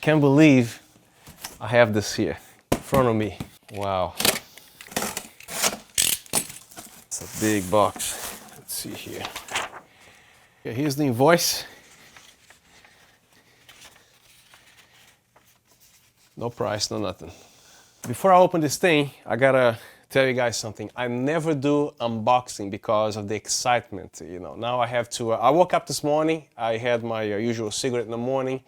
can't believe I have this here in front of me. Wow. It's a big box. Let's see here. Okay, here's the invoice. No price, no nothing. Before I open this thing, I gotta tell you guys something. I never do unboxing because of the excitement, you know. Now I have to, I woke up this morning, I had my usual cigarette in the morning,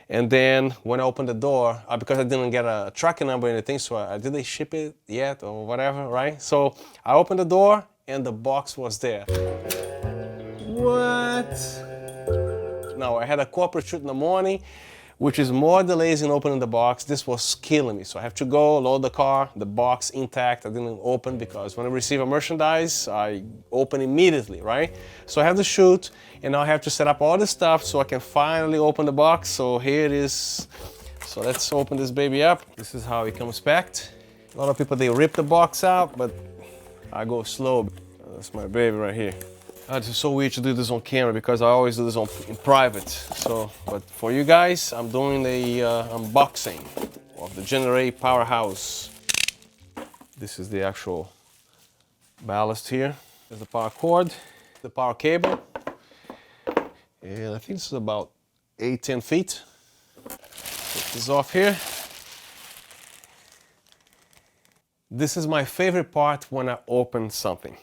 and then when I opened the door, because I didn't get a tracking number or anything, so did they ship it yet or whatever, right? So I opened the door and the box was there. What? Now I had a corporate shoot in the morning, which is more delays in opening the box. This was killing me. So I have to go load the car, the box intact. I didn't open because when I receive a merchandise, I open immediately, right? So I have to shoot, and now I have to set up all the stuff so I can finally open the box. So here it is. So let's open this baby up. This is how it comes packed. A lot of people, they rip the box out, but I go slow. That's my baby right here. It's so weird to do this on camera because I always do this in private. So, but for you guys, I'm doing the unboxing of the Genaray Powerhouse. This is the actual ballast here. There's the power cord, the power cable, and I think this is about 8-10 feet. Take this off here. This is my favorite part when I open something,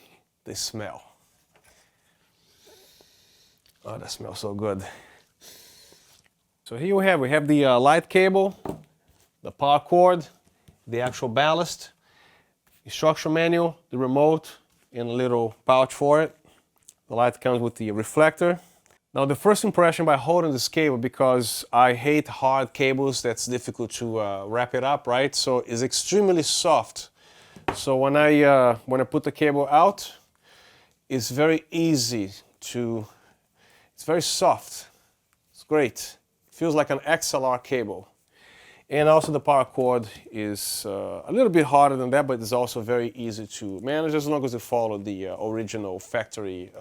the smell. Oh, that smells so good. So here we have the light cable, the power cord, the actual ballast, instruction manual, the remote, and a little pouch for it. The light comes with the reflector. Now the first impression by holding this cable, because I hate hard cables, that's difficult to wrap it up, right? So it's extremely soft. So when I put the cable out, it's very easy to. It's very soft. It's great. Feels like an XLR cable. And also the power cord is a little bit harder than that, but it's also very easy to manage as long as you follow the original factory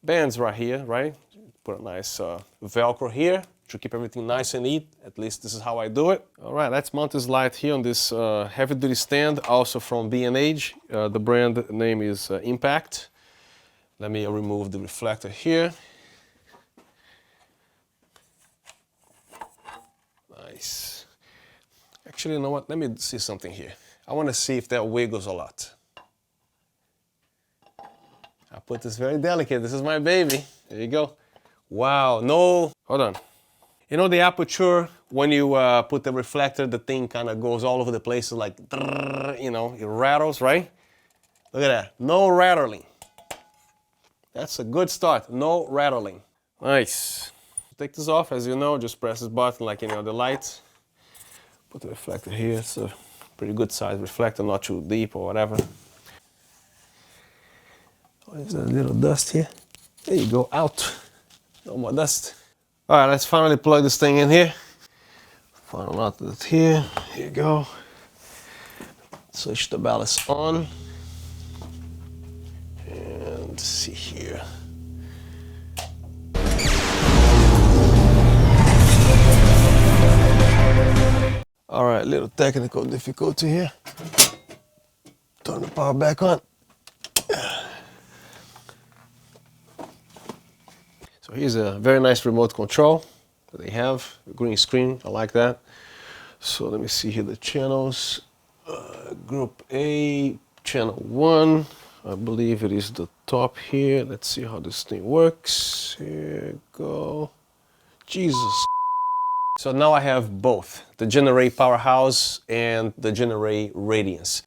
bands right here, right? Put a nice Velcro here to keep everything nice and neat. At least this is how I do it. All right, let's mount this light here on this heavy-duty stand, also from B&H. The brand name is Impact. Let me remove the reflector here. Nice. Actually, you know what? Let me see something here. I want to see if that wiggles a lot. I put this very delicate. This is my baby. There you go. Wow. No. Hold on. You know the aperture, when you put the reflector, the thing kind of goes all over the place, like, you know, it rattles, right? Look at that. No rattling. That's a good start. No rattling. Nice. Take this off, as you know, just press this button like any other light. Put the reflector here. It's a pretty good size reflector, not too deep or whatever. Oh, there's a little dust here. There you go, out. No more dust. All right, let's finally plug this thing in here. Final outlet here. Here you go. Switch the ballast on. And see here. All right, little technical difficulty here. Turn the power back on. So here's a very nice remote control that they have, a green screen, I like that. So let me see here the channels. Group A, channel 1, I believe it is the top here. Let's see how this thing works. Here you go. Jesus. So now I have both, the Genaray Powerhouse and the Genaray Radiance.